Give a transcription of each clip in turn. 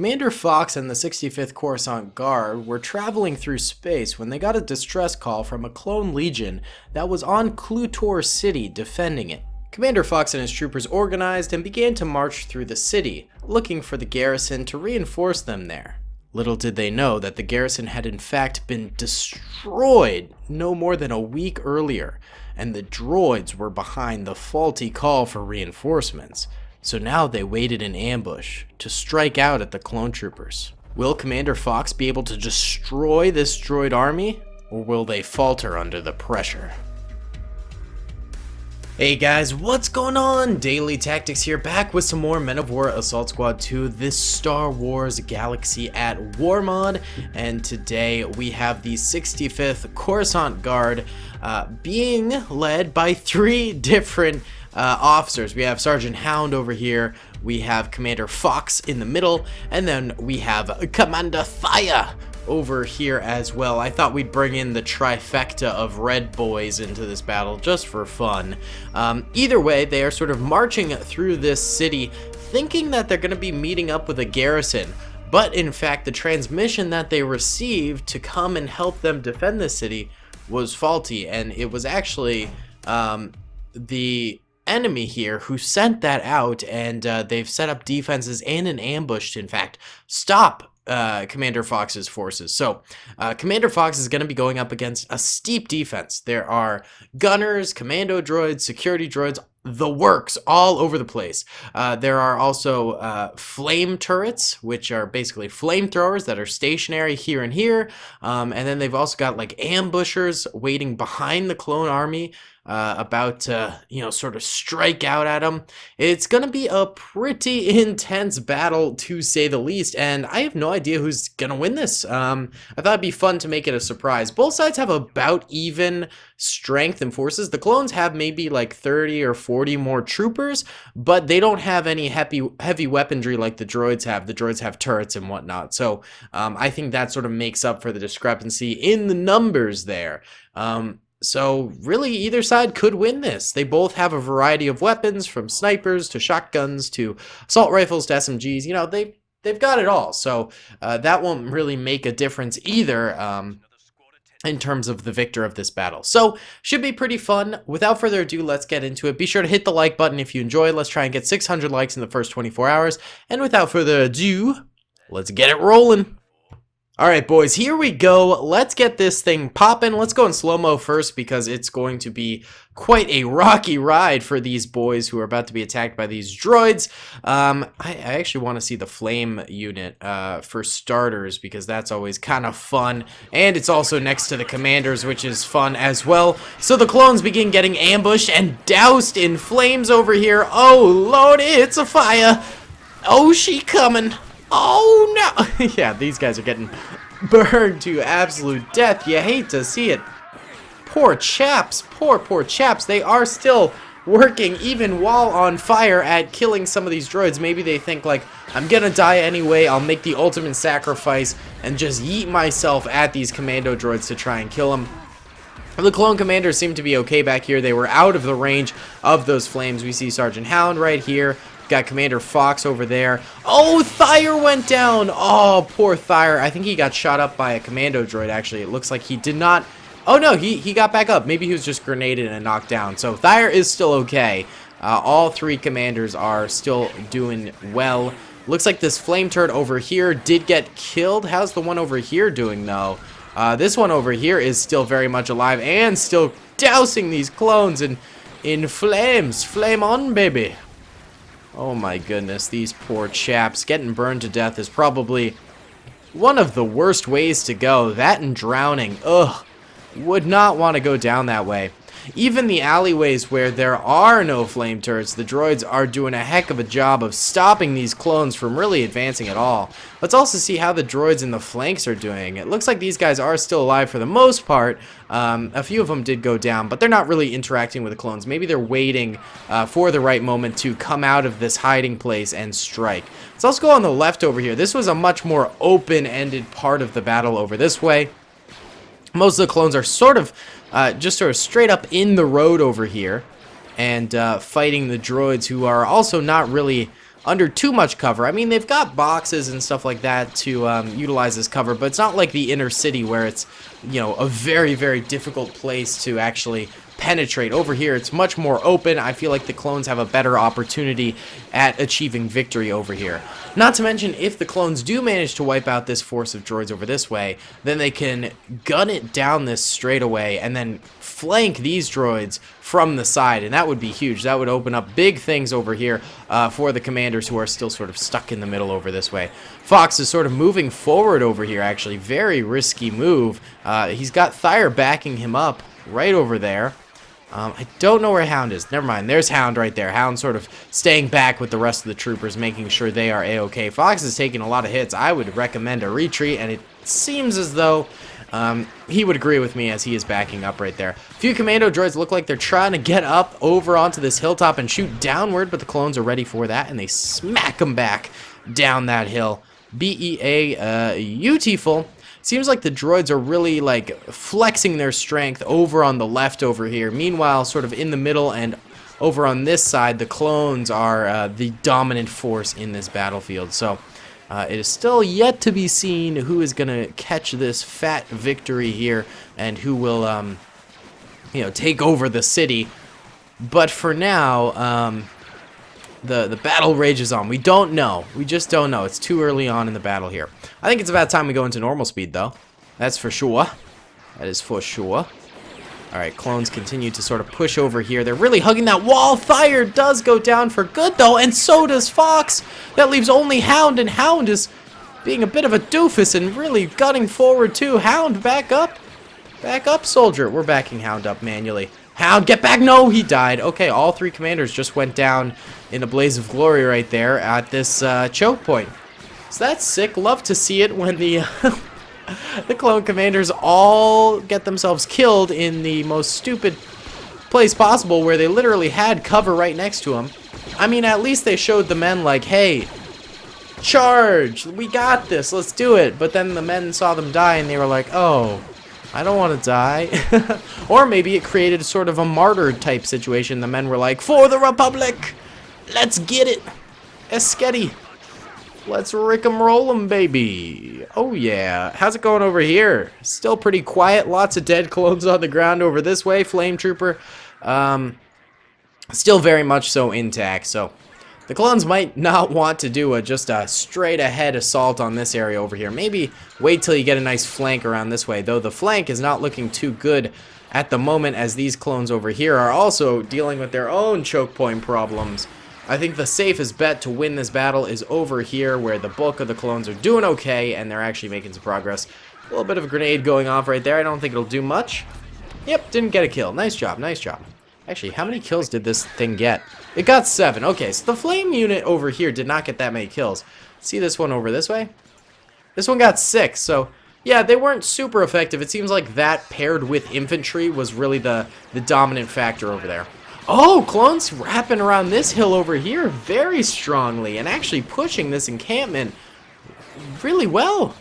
Commander Fox and the 65th Coruscant Guard were traveling through space when they got a distress call from a clone legion that was on Klutor City defending it. Commander Fox and his troopers organized and began to march through the city, looking for the garrison to reinforce them there. Little did they know that the garrison had in fact been destroyed no more than a week earlier, and the droids were behind the faulty call for reinforcements. So now they waited in ambush to strike out at the clone troopers. Will Commander Fox be able to destroy this droid army, or will they falter under the pressure? Hey guys, what's going on? Daily Tactics here, back with some more Men of War Assault Squad 2, this Star Wars Galaxy at War mod, and today we have the 65th Coruscant Guard being led by three different officers. We have Sergeant Hound over here, we have Commander Fox in the middle, and then we have Commander Thire over here as well. I thought we'd bring in the trifecta of red boys into this battle just for fun. Either way, they are sort of marching through this city thinking that they're going to be meeting up with a garrison, but in fact the transmission that they received to come and help them defend the city was faulty, and it was actually the enemy here who sent that out, and they've set up defenses and an ambush to in fact stop Commander Fox's forces. So Commander Fox is going to be going up against a steep defense. There are gunners, commando droids, security droids, the works all over the place. There are also flame turrets, which are basically flamethrowers that are stationary here and here. And then they've also got like ambushers waiting behind the clone army, about to, sort of strike out at them. It's going to be a pretty intense battle, to say the least, and I have no idea who's going to win this. I thought it'd be fun to make it a surprise. Both sides have about even strength and forces. The clones have maybe like 30 or 40 more troopers, but they don't have any heavy weaponry like the droids have. The droids have turrets and whatnot, so I think that sort of makes up for the discrepancy in the numbers there. So really either side could win this. They both have a variety of weapons, from snipers to shotguns to assault rifles to SMGs. They've got it all. So that won't really make a difference either in terms of the victor of this battle. So should be pretty fun. Without further ado, let's get into it. Be sure to hit the like button if you enjoy. Let's try and get 600 likes in the first 24 hours. And without further ado, let's get it rolling. Alright boys, here we go. Let's get this thing popping. Let's go in slow-mo first because it's going to be quite a rocky ride for these boys who are about to be attacked by these droids. I actually want to see the flame unit for starters because that's always kind of fun. And it's also next to the commanders, which is fun as well. So the clones begin getting ambushed and doused in flames over here. Oh lord, it's a fire. Oh, she coming. Oh no! Yeah, these guys are getting burned to absolute death. You hate to see it. Poor chaps. Poor chaps. They are still working even while on fire at killing some of these droids. Maybe they think like, I'm gonna die anyway, I'll make the ultimate sacrifice and just yeet myself at these commando droids to try and kill them. The clone commanders seem to be okay back here. They were out of the range of those flames. We see Sergeant Hound right here. Got Commander Fox over there. Oh, Thire went down. Oh, poor Thire. I think he got shot up by a commando droid, actually. It looks like he did not. Oh, no, he got back up. Maybe he was just grenaded and knocked down. So Thire is still okay. All three commanders are still doing well. Looks like this flame turret over here did get killed. How's the one over here doing, though? This one over here is still very much alive and still dousing these clones in flames. Flame on, baby. Oh my goodness, these poor chaps. Getting burned to death is probably one of the worst ways to go. That and drowning. Ugh. Would not want to go down that way. Even the alleyways where there are no flame turrets, the droids are doing a heck of a job of stopping these clones from really advancing at all. Let's also see how the droids in the flanks are doing. It looks like these guys are still alive for the most part. A few of them did go down, but they're not really interacting with the clones. Maybe they're waiting for the right moment to come out of this hiding place and strike. Let's also go on the left over here. This was a much more open-ended part of the battle over this way. Most of the clones are just sort of straight up in the road over here and fighting the droids, who are also not really under too much cover. I mean, they've got boxes and stuff like that to utilize this cover, but it's not like the inner city where it's, you know, a very, very difficult place to actually penetrate. Over here, it's much more open. I feel like the clones have a better opportunity at achieving victory over here. Not to mention, if the clones do manage to wipe out this force of droids over this way, then they can gun it down this straightaway and then flank these droids from the side, and that would be huge. That would open up big things over here for the commanders who are still sort of stuck in the middle over this way. Fox is sort of moving forward over here, actually. Very risky move. He's got Thire backing him up right over there. I don't know where Hound is. Never mind. There's Hound right there. Hound sort of staying back with the rest of the troopers, making sure they are A-okay. Fox is taking a lot of hits. I would recommend a retreat, and it seems as though he would agree with me as he is backing up right there. A few commando droids look like they're trying to get up over onto this hilltop and shoot downward, but the clones are ready for that, and they smack them back down that hill. Beautiful. Seems like the droids are really like flexing their strength over on the left over here. Meanwhile, sort of in the middle and over on this side, the clones are the dominant force in this battlefield. So it is still yet to be seen who is going to catch this fat victory here and who will, you know, take over the city. But for now, the battle rages on. We don't know. We just don't know. It's too early on in the battle here. I think it's about time we go into normal speed, though. That's for sure. That is for sure. Alright, clones continue to sort of push over here. They're really hugging that wall. Thire does go down for good, though, and so does Fox. That leaves only Hound, and Hound is being a bit of a doofus and really gunning forward, too. Hound, back up. Back up, soldier. We're backing Hound up manually. Hound, get back! No, he died. Okay, all three commanders just went down in a blaze of glory right there at this choke point. So that's sick. Love to see it when the the clone commanders all get themselves killed in the most stupid place possible, where they literally had cover right next to them. I mean, at least they showed the men like, hey, charge! We got this. Let's do it. But then the men saw them die and they were like, oh, I don't want to die. Or maybe it created sort of a martyr type situation. The men were like, for the Republic! Let's get it! Esketti! Let's rick 'em roll 'em, baby! Oh yeah. How's it going over here? Still pretty quiet. Lots of dead clones on the ground over this way. Flame Trooper. Still very much so intact, so the clones might not want to do just a straight ahead assault on this area over here. Maybe wait till you get a nice flank around this way, though the flank is not looking too good at the moment, as these clones over here are also dealing with their own choke point problems. I think the safest bet to win this battle is over here, where the bulk of the clones are doing okay and they're actually making some progress. A little bit of a grenade going off right there. I don't think it'll do much. Yep, didn't get a kill. Nice job, nice job. Actually, how many kills did this thing get? It got 7. Okay, so the flame unit over here did not get that many kills. See this one over this way? This one got 6, so yeah, they weren't super effective. It seems like that paired with infantry was really the dominant factor over there. Oh, clones wrapping around this hill over here very strongly and actually pushing this encampment really well.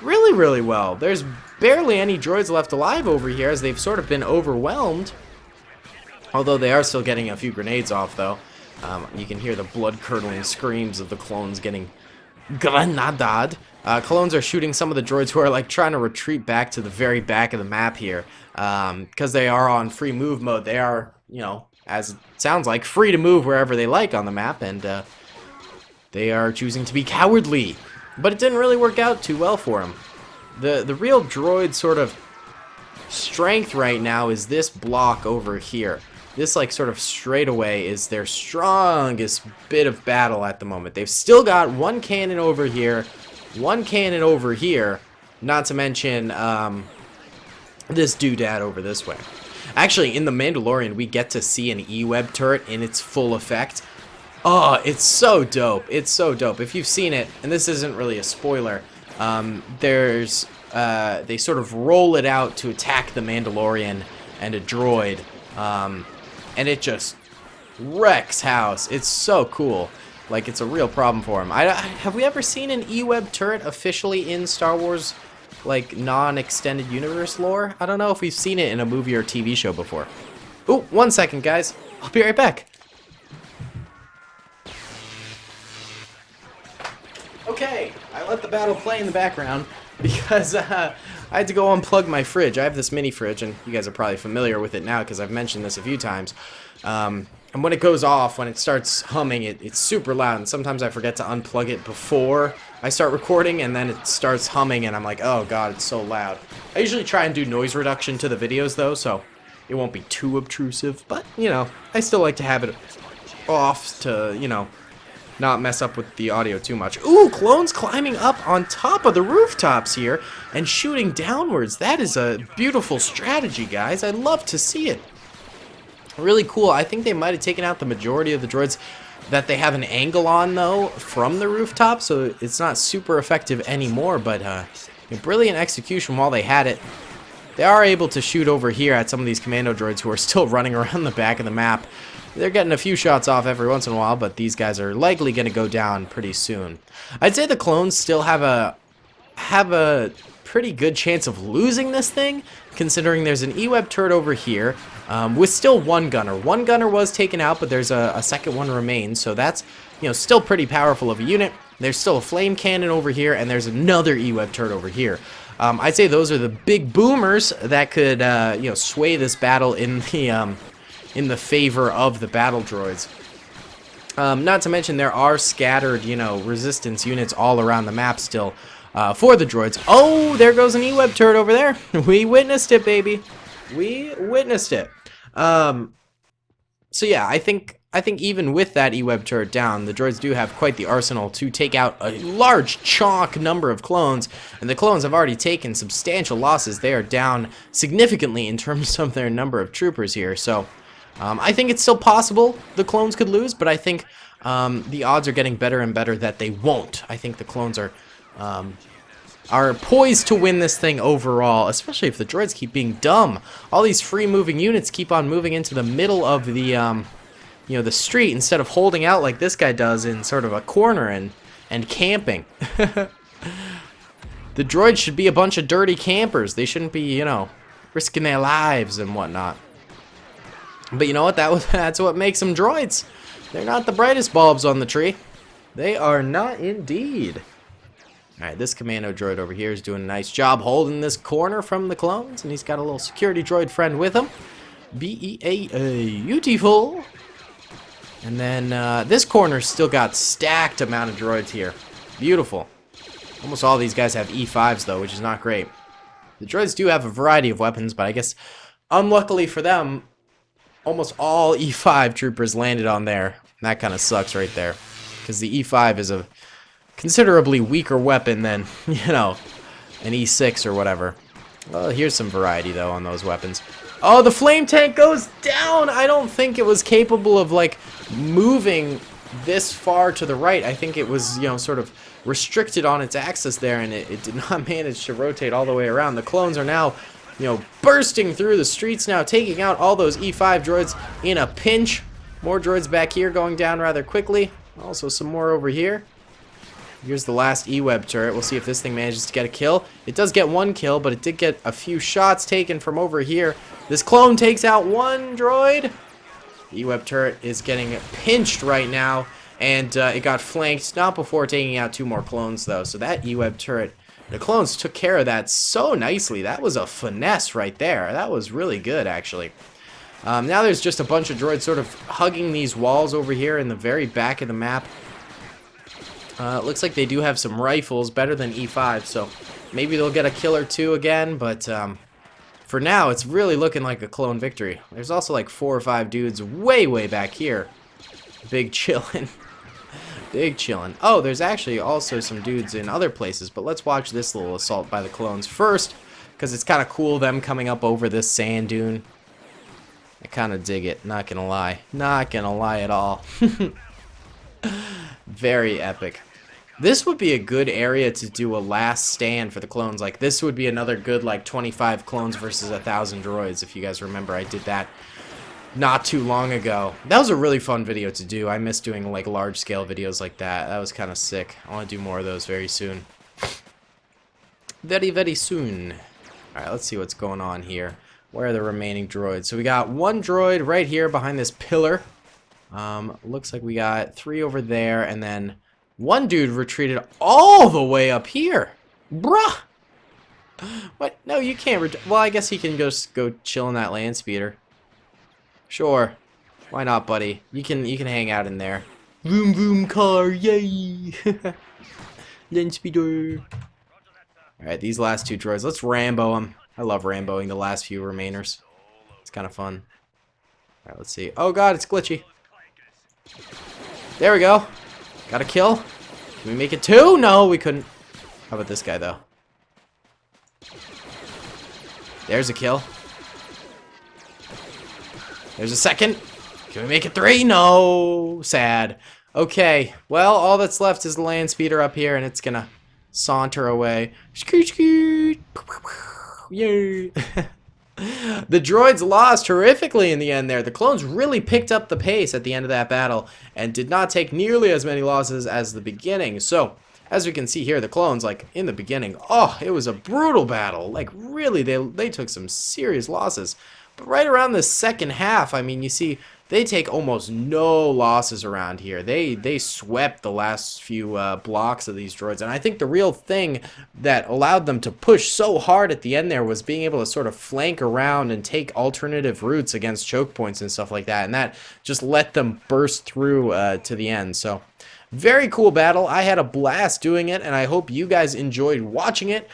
Really, really well. There's barely any droids left alive over here, as they've sort of been overwhelmed. Although they are still getting a few grenades off, though. You can hear the blood-curdling screams of the clones getting grenaded. Clones are shooting some of the droids who are like trying to retreat back to the very back of the map here. Because they are on free move mode. They are, you know, as it sounds like, free to move wherever they like on the map. And they are choosing to be cowardly. But it didn't really work out too well for them. The real droid sort of strength right now is this block over here. This, like, sort of straightaway is their strongest bit of battle at the moment. They've still got one cannon over here, one cannon over here, not to mention this doodad over this way. Actually, in The Mandalorian, we get to see an E-Web turret in its full effect. Oh, it's so dope. It's so dope. If you've seen it, and this isn't really a spoiler, they sort of roll it out to attack the Mandalorian and a droid. And it just wrecks house. It's so cool. Like, it's a real problem for him. Have we ever seen an E-Web turret officially in Star Wars, like, non-extended universe lore? I don't know if we've seen it in a movie or TV show before. Ooh, 1 second, guys. I'll be right back. let the battle play in the background because I had to go unplug my fridge. I have this mini fridge, and you guys are probably familiar with it now because I've mentioned this a few times. And when it goes off, when it starts humming, it's super loud, and sometimes I forget to unplug it before I start recording, and then it starts humming, and I'm like, oh god, it's so loud. I usually try and do noise reduction to the videos, though, so it won't be too obtrusive, but, you know, I still like to have it off to, you know, not mess up with the audio too much. Ooh, clones climbing up on top of the rooftops here and shooting downwards. That is a beautiful strategy, guys. I'd love to see it. Really cool. I think they might have taken out the majority of the droids that they have an angle on, though, from the rooftop, so it's not super effective anymore, but brilliant execution while they had it. They are able to shoot over here at some of these commando droids who are still running around the back of the map. They're getting a few shots off every once in a while, but these guys are likely going to go down pretty soon. I'd say the clones still have a pretty good chance of losing this thing, considering there's an E-Web turret over here with still one gunner. One gunner was taken out, but there's a second one remains, so that's, you know, still pretty powerful of a unit. There's still a flame cannon over here, and there's another E-Web turret over here. I'd say those are the big boomers that could, you know, sway this battle in the favor of the battle droids. Not to mention there are scattered, you know, resistance units all around the map still for the droids. Oh, there goes an E-Web turret over there. We witnessed it, baby. We witnessed it. So yeah, I think even with that E-Web turret down, the droids do have quite the arsenal to take out a large chalk number of clones, and the clones have already taken substantial losses. They are down significantly in terms of their number of troopers here, so I think it's still possible the clones could lose, but I think the odds are getting better and better that they won't. I think the clones are poised to win this thing overall, especially if the droids keep being dumb. All these free-moving units keep on moving into the middle of the, you know, the street instead of holding out like this guy does in sort of a corner and camping. The droids should be a bunch of dirty campers. They shouldn't be, you know, risking their lives and whatnot. But you know what? That's what makes them droids. They're not the brightest bulbs on the tree. They are not indeed. Alright, this commando droid over here is doing a nice job holding this corner from the clones, and he's got a little security droid friend with him. Beautiful. And then this corner's still got stacked amount of droids here. Beautiful. Almost all these guys have E5s though, which is not great. The droids do have a variety of weapons, but I guess unluckily for them, almost all E5 troopers landed on there. And that kind of sucks right there, because the E5 is a considerably weaker weapon than, you know, an E6 or whatever. Well, here's some variety, though, on those weapons. Oh, the flame tank goes down! I don't think it was capable of, like, moving this far to the right. I think it was, you know, sort of restricted on its axis there, and it did not manage to rotate all the way around. The clones are now, you know, bursting through the streets now, taking out all those E5 droids in a pinch. More droids back here going down rather quickly. Also some more over here. Here's the last E-Web turret. We'll see if this thing manages to get a kill. It does get one kill, but it did get a few shots taken from over here. This clone takes out one droid. The E-Web turret is getting pinched right now, and it got flanked, not before taking out two more clones, though. So that E-Web turret, the clones took care of that so nicely. That was a finesse right there. That was really good, actually. Now there's just a bunch of droids sort of hugging these walls over here in the very back of the map. It looks like they do have some rifles, better than E5, so maybe they'll get a kill or two again, but for now, it's really looking like a clone victory. There's also like 4 or 5 dudes way back here. Big chillin'. Big chillin'. Oh, there's actually also some dudes in other places, but let's watch this little assault by the clones first, because it's kind of cool them coming up over this sand dune. I kind of dig it, not gonna lie. Not gonna lie at all. Very epic. This would be a good area to do a last stand for the clones. Like, this would be another good, like, 25 clones versus 1,000 droids. If you guys remember, I did that not too long ago. That was a really fun video to do. I miss doing, like, large-scale videos like that. That was kind of sick. I want to do more of those very soon. Very soon. Alright, let's see what's going on here. Where are the remaining droids? So we got one droid right here behind this pillar. Looks like we got 3 over there, and then One dude retreated all the way up here. Bruh. What? No, you can't. Well, I guess he can just go chill in that land speeder. Sure. Why not, buddy? You can hang out in there. Vroom vroom car, yay! Land speeder. Alright, these last two droids. Let's Rambo them. I love Ramboing the last few remainers. It's kind of fun. Alright, let's see. Oh god, it's glitchy. There we go. Got a kill. Can we make it 2? No, we couldn't. How about this guy, though? There's a kill. There's a second. Can we make it 3? No. Sad. Okay. Well, all that's left is the land speeder up here, and it's gonna saunter away. Scoot, scoot. Yay. The droids lost horrifically in the end there. The clones really picked up the pace at the end of that battle and did not take nearly as many losses as the beginning. So, as we can see here, the clones, like, in the beginning, oh, it was a brutal battle. Like, really, they took some serious losses. But right around the second half, I mean, you see, they take almost no losses around here. They swept the last few blocks of these droids. And I think the real thing that allowed them to push so hard at the end there was being able to sort of flank around and take alternative routes against choke points and stuff like that. And that just let them burst through to the end. So, very cool battle. I had a blast doing it, and I hope you guys enjoyed watching it.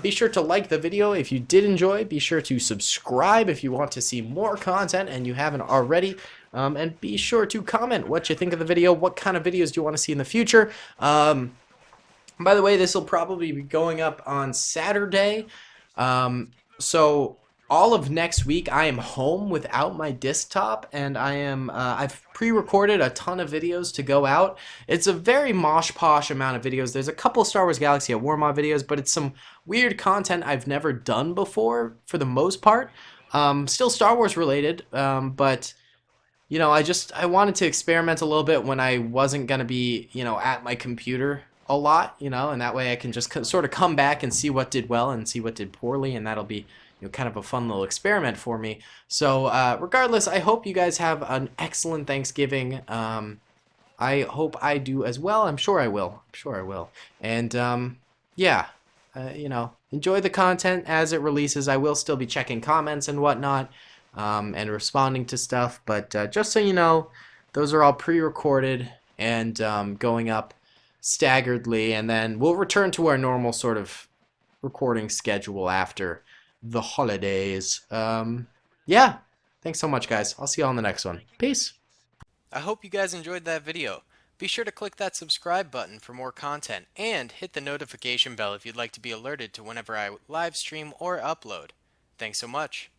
Be sure to like the video if you did enjoy. Be sure to subscribe if you want to see more content and you haven't already. And be sure to comment what you think of the video. What kind of videos do you want to see in the future? By the way, this will probably be going up on Saturday. So all of next week I am home without my desktop, and I've pre-recorded a ton of videos to go out. It's a very mosh posh amount of videos. There's a couple Star Wars Galaxy at War Mod videos, but it's some weird content I've never done before for the most part. Still Star Wars related, but you know, I wanted to experiment a little bit when I wasn't going to be, you know, at my computer a lot, you know, and that way I can just sort of come back and see what did well and see what did poorly, and that'll be, you know, kind of a fun little experiment for me. So regardless, I hope you guys have an excellent Thanksgiving. I hope I do as well. I'm sure I will. I'm sure I will. And yeah, you know, enjoy the content as it releases. I will still be checking comments and whatnot. And responding to stuff, but just so you know, those are all pre-recorded and going up staggeredly, and then we'll return to our normal sort of recording schedule after the holidays. Yeah, thanks so much, guys. I'll see you all in the next one. Peace. I hope you guys enjoyed that video. Be sure to click that subscribe button for more content, and hit the notification bell if you'd like to be alerted to whenever I live stream or upload. Thanks so much.